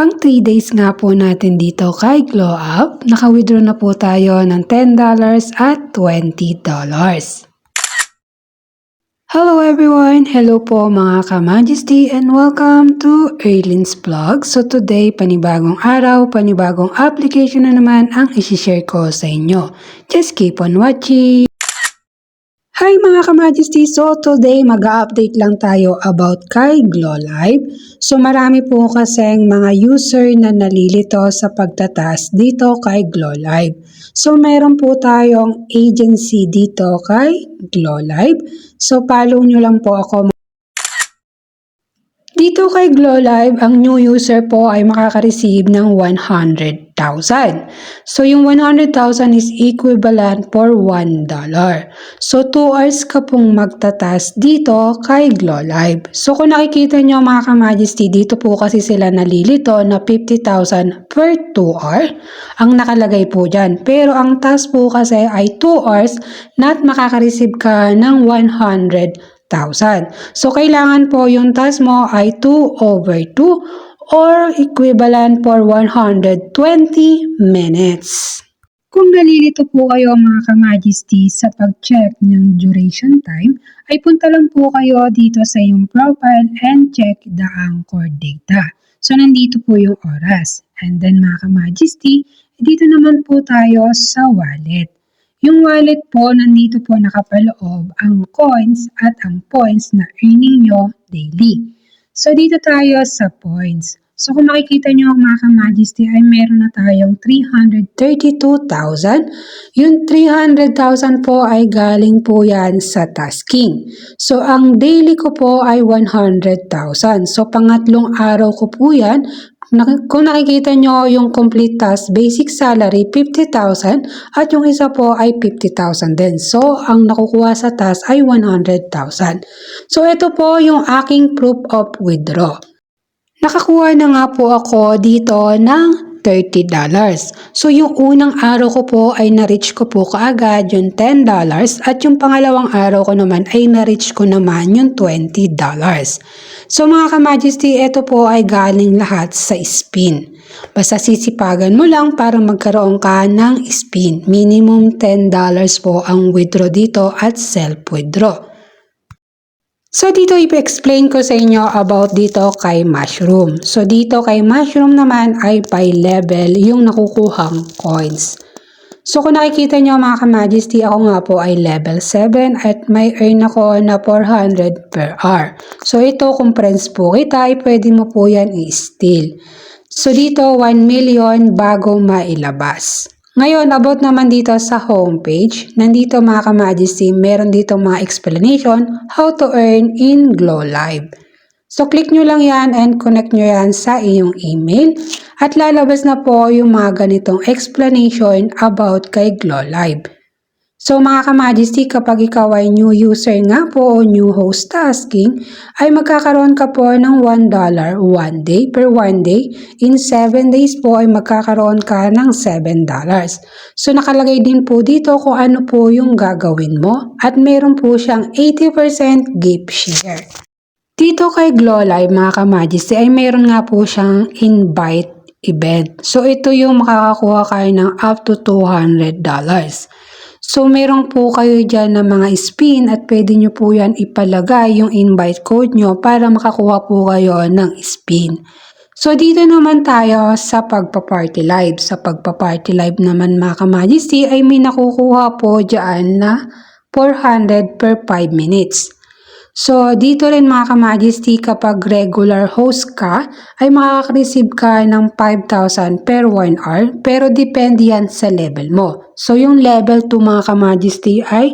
Pang 3 days nga po natin dito kay Glow Up, naka-withdraw na po tayo ng $10 at $20. Hello everyone! Hello po mga ka-Majesty and welcome to Erlin's Vlog. So today, panibagong araw, panibagong application na naman ang isi-share ko sa inyo. Just keep on watching! Hi mga ka-Majesty! So today mag-update lang tayo about kay Glow Live. So marami po kasing mga user na nalilito sa pagtatas dito kay Glow Live. So meron po tayong agency dito kay Glow Live. So follow nyo lang po ako. Dito kay Glow Live, ang new user po ay makaka-receive ng 100,000. So yung 100,000 is equivalent for $1. So 2 hours ka pong magtatas dito kay Glow Live. So kung nakikita nyo mga ka-Majesty, dito po kasi sila nalilito na 50,000 per 2 hour ang nakalagay po dyan. Pero ang task po kasi ay 2 hours na makaka-receive ka ng 100,000. So, kailangan po yung task mo ay 2/2 or equivalent for 120 minutes. Kung nalilito po kayo mga ka-Majesty sa pag-check ng duration time, ay punta lang po kayo dito sa iyong profile and check the anchor data. So, nandito po yung oras. And then mga ka-Majesty, dito naman po tayo sa wallet. Yung wallet po, nandito po nakapaloob ang coins at ang points na earning nyo daily. So, dito tayo sa points. So, kung makikita nyo mga ka-Majesty ay meron na tayong 332,000. Yung 300,000 po ay galing po yan sa tasking. So, ang daily ko po ay 100,000. So, pangatlong araw ko po yan. Kung nakikita nyo yung complete task, basic salary 50,000 at yung isa po ay 50,000 din. So, ang nakukuha sa task ay 100,000. So, ito po yung aking proof of withdraw. Nakakuha na nga po ako dito ng $30. So, yung unang araw ko po ay na-reach ko po kaagad yung $10 at yung pangalawang araw ko naman ay na-reach ko naman yung $20. So, mga ka-Majesty, ito po ay galing lahat sa spin. Basta sisipagan mo lang para magkaroon ka ng spin. Minimum $10 po ang withdraw dito at self-withdraw. So, dito ipa-explain ko sa inyo about dito kay Mushroom. So, dito kay Mushroom naman ay by level yung nakukuhang coins. So, kung nakikita nyo mga ka-Majesty, ako nga po ay level 7 at may earn ako na 400 per hour. So, ito kung friends po kita, ay pwede mo po yan i-steal. So, dito 1 million bago mailabas. Ngayon, about naman dito sa homepage, nandito mga ka-Majesty, meron dito mga explanation how to earn in Glow Live. So, click nyo lang yan and connect nyo yan sa iyong email at lalabas na po yung mga ganitong explanation about kay Glow Live. So, mga ka-Majesty, kapag ikaw ay new user nga po o new host tasking, ay magkakaroon ka po ng $1 1 day per 1 day. In 7 days po ay magkakaroon ka ng $7. So, nakalagay din po dito kung ano po yung gagawin mo at meron po siyang 80% gift share. Dito kay Glow Live mga ka-Majesty ay meron nga po siyang invite event. So, ito yung makakakuha kayo ng up to $200. So, meron po kayo dyan na mga spin at pwede nyo po yan ipalagay yung invite code nyo para makakuha po kayo ng spin. So, dito naman tayo sa pagpa-party live. Sa pagpa-party live naman mga ka-Majesty ay may nakukuha po dyan na 400 per 5 minutes. So, dito rin mga ka-Majesty, kapag regular host ka, ay makaka-receive ka ng 5,000 per 1 hour, pero depende yan sa level mo. So, yung level 2 mga ka-Majesty ay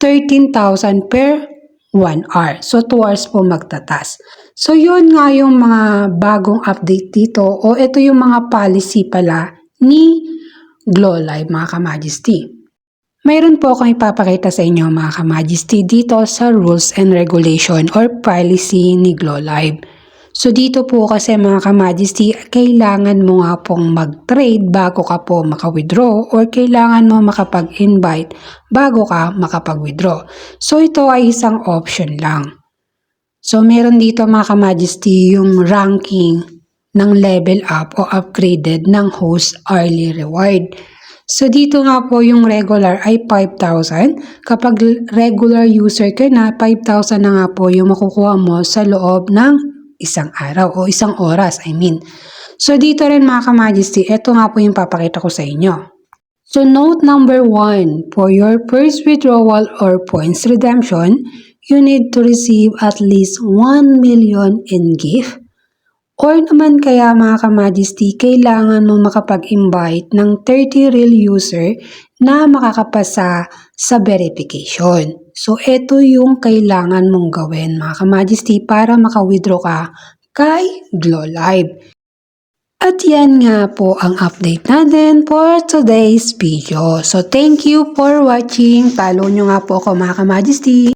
13,000 per 1 hour. So, 2 hours po magtatas. So, yun nga yung mga bagong update dito, o ito yung mga policy pala ni Glow Live mga ka-Majesty. Mayroon po akong ipapakita sa inyo mga ka-Majesty dito sa rules and regulation or policy ni Glow Live. So dito po kasi mga ka-Majesty, kailangan mo nga pong mag-trade bago ka po maka-withdraw or kailangan mo makapag-invite bago ka makapag-withdraw. So ito ay isang option lang. So meron dito mga ka-Majesty yung ranking ng level up o upgraded ng host early reward. So dito nga po yung regular ay 5,000. Kapag regular user ka na, 5,000 na nga po yung makukuha mo sa loob ng isang araw o isang oras, I mean. So dito rin mga ka-Majesty, ito nga po yung papakita ko sa inyo. So note number 1, for your first withdrawal or points redemption, you need to receive at least 1 million in gift. Or naman kaya mga ka-Majesty, kailangan mo makapag-invite ng 30 real user na makakapasa sa verification. So, ito yung kailangan mong gawin mga ka-Majesty para maka-withdraw ka kay Glow Live. At yan nga po ang update natin for today's video. So, thank you for watching. Follow nyo nga po ako mga ka-Majesty.